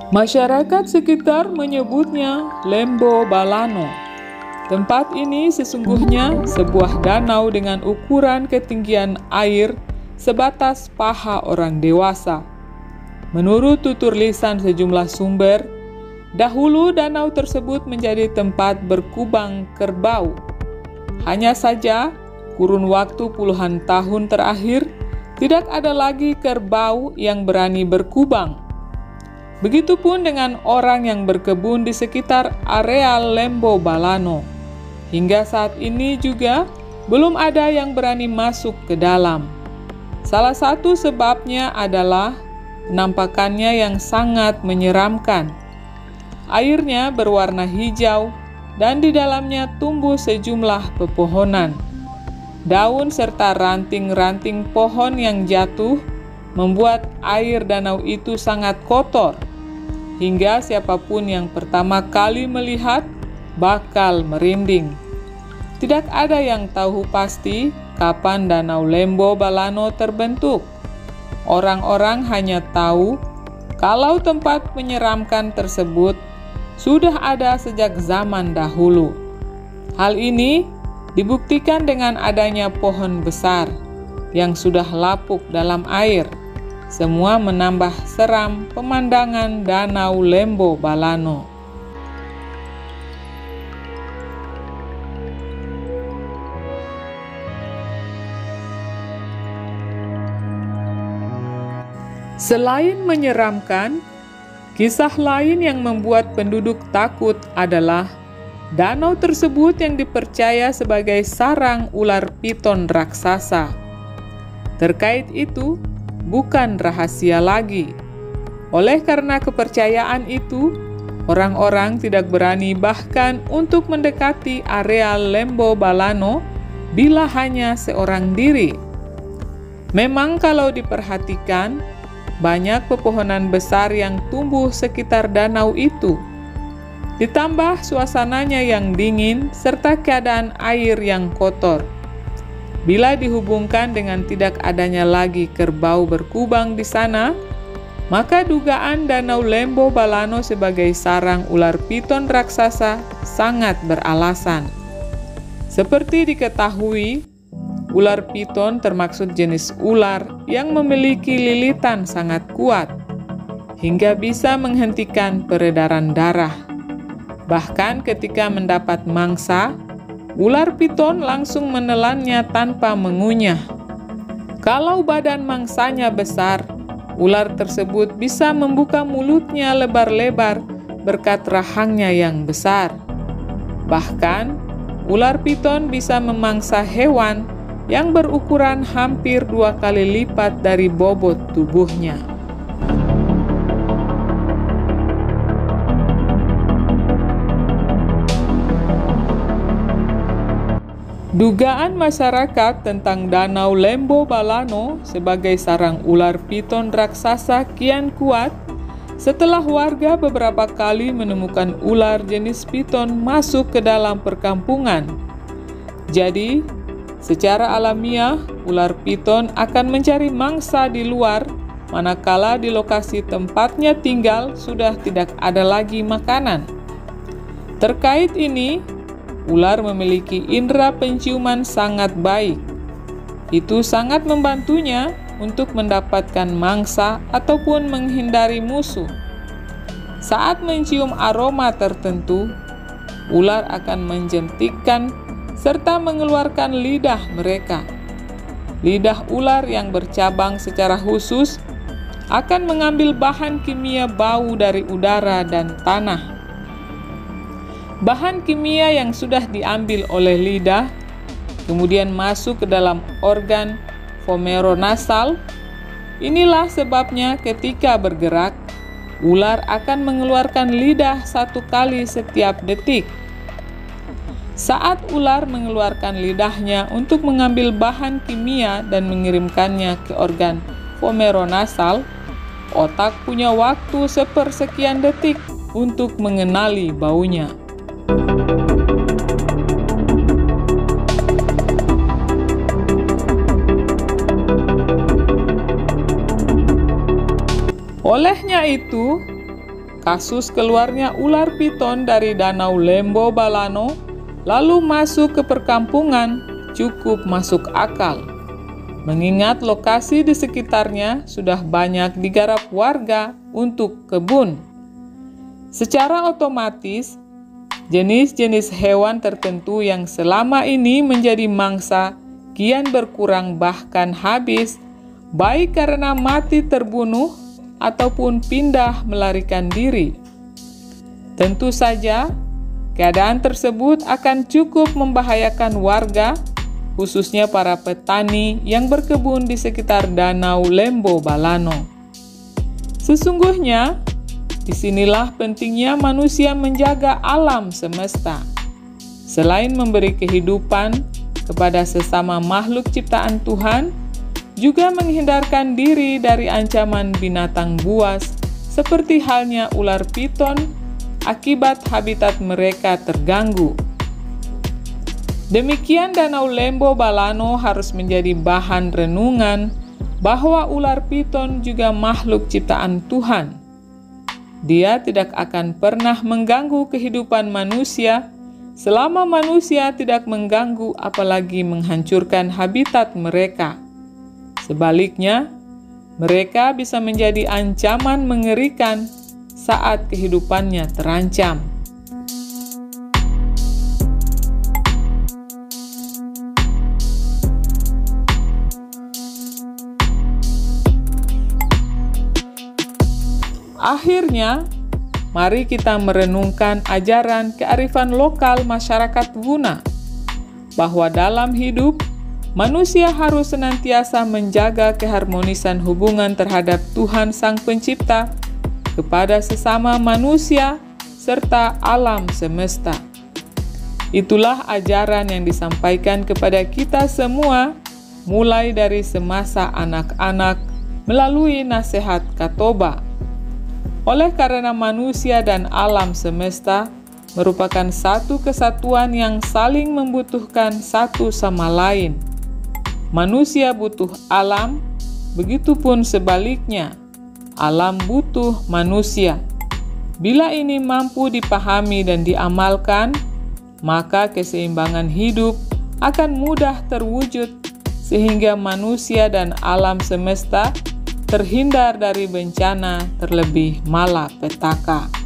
Masyarakat sekitar menyebutnya Lembo Balano. Tempat ini sesungguhnya sebuah danau dengan ukuran ketinggian air sebatas paha orang dewasa. Menurut tutur lisan sejumlah sumber, dahulu danau tersebut menjadi tempat berkubang kerbau. Hanya saja, kurun waktu puluhan tahun terakhir, tidak ada lagi kerbau yang berani berkubang. Begitupun dengan orang yang berkebun di sekitar area Lembo Balano. Hingga saat ini juga belum ada yang berani masuk ke dalam. Salah satu sebabnya adalah penampakannya yang sangat menyeramkan. Airnya berwarna hijau dan di dalamnya tumbuh sejumlah pepohonan. Daun serta ranting-ranting pohon yang jatuh membuat air danau itu sangat kotor, hingga siapapun yang pertama kali melihat bakal merinding. Tidak ada yang tahu pasti kapan Danau Lembo Balano terbentuk. Orang-orang hanya tahu kalau tempat menyeramkan tersebut sudah ada sejak zaman dahulu. Hal ini dibuktikan dengan adanya pohon besar yang sudah lapuk dalam air. Semua menambah seram pemandangan Danau Lembo Balano. Selain menyeramkan, kisah lain yang membuat penduduk takut adalah danau tersebut yang dipercaya sebagai sarang ular piton raksasa. Terkait itu, bukan rahasia lagi. Oleh karena kepercayaan itu, orang-orang tidak berani bahkan untuk mendekati area Lembo Balano bila hanya seorang diri. Memang kalau diperhatikan, banyak pepohonan besar yang tumbuh sekitar danau itu. Ditambah suasananya yang dingin serta keadaan air yang kotor. Bila dihubungkan dengan tidak adanya lagi kerbau berkubang di sana, maka dugaan Danau Lembo Balano sebagai sarang ular piton raksasa sangat beralasan. Seperti diketahui, ular piton termaksud jenis ular yang memiliki lilitan sangat kuat, hingga bisa menghentikan peredaran darah. Bahkan ketika mendapat mangsa, ular piton langsung menelannya tanpa mengunyah. Kalau badan mangsanya besar, ular tersebut bisa membuka mulutnya lebar-lebar berkat rahangnya yang besar. Bahkan, ular piton bisa memangsa hewan yang berukuran hampir 2 kali lipat dari bobot tubuhnya. Dugaan masyarakat tentang Danau Lembo Balano sebagai sarang ular piton raksasa kian kuat setelah warga beberapa kali menemukan ular jenis piton masuk ke dalam perkampungan. Jadi, secara alamiah, ular piton akan mencari mangsa di luar, manakala di lokasi tempatnya tinggal sudah tidak ada lagi makanan. Terkait ini, ular memiliki indera penciuman sangat baik. Itu sangat membantunya untuk mendapatkan mangsa ataupun menghindari musuh. Saat mencium aroma tertentu, ular akan menjentikkan serta mengeluarkan lidah mereka. Lidah ular yang bercabang secara khusus akan mengambil bahan kimia bau dari udara dan tanah. Bahan kimia yang sudah diambil oleh lidah kemudian masuk ke dalam organ vomeronasal. Inilah sebabnya ketika bergerak, ular akan mengeluarkan lidah 1 kali setiap detik. Saat ular mengeluarkan lidahnya untuk mengambil bahan kimia dan mengirimkannya ke organ vomeronasal, otak punya waktu sepersekian detik untuk mengenali baunya. Olehnya itu, kasus keluarnya ular piton dari Danau Lembo Balano lalu masuk ke perkampungan cukup masuk akal, mengingat lokasi di sekitarnya sudah banyak digarap warga untuk kebun. Secara otomatis, jenis-jenis hewan tertentu yang selama ini menjadi mangsa kian berkurang bahkan habis, baik karena mati terbunuh ataupun pindah melarikan diri. Tentu saja, keadaan tersebut akan cukup membahayakan warga, khususnya para petani yang berkebun di sekitar Danau Lembo Balano. Sesungguhnya, disinilah pentingnya manusia menjaga alam semesta. Selain memberi kehidupan kepada sesama makhluk ciptaan Tuhan, juga menghindarkan diri dari ancaman binatang buas, seperti halnya ular piton, akibat habitat mereka terganggu. Demikian Danau Lembo Balano harus menjadi bahan renungan bahwa ular piton juga makhluk ciptaan Tuhan. Dia tidak akan pernah mengganggu kehidupan manusia selama manusia tidak mengganggu apalagi menghancurkan habitat mereka. Sebaliknya, mereka bisa menjadi ancaman mengerikan saat kehidupannya terancam. Akhirnya, mari kita merenungkan ajaran kearifan lokal masyarakat Wuna, bahwa dalam hidup, manusia harus senantiasa menjaga keharmonisan hubungan terhadap Tuhan Sang Pencipta, kepada sesama manusia, serta alam semesta. Itulah ajaran yang disampaikan kepada kita semua, mulai dari semasa anak-anak melalui nasihat Katoba. Oleh karena manusia dan alam semesta merupakan satu kesatuan yang saling membutuhkan satu sama lain. Manusia butuh alam, begitupun sebaliknya, alam butuh manusia. Bila ini mampu dipahami dan diamalkan, maka keseimbangan hidup akan mudah terwujud sehingga manusia dan alam semesta terhindar dari bencana terlebih malapetaka.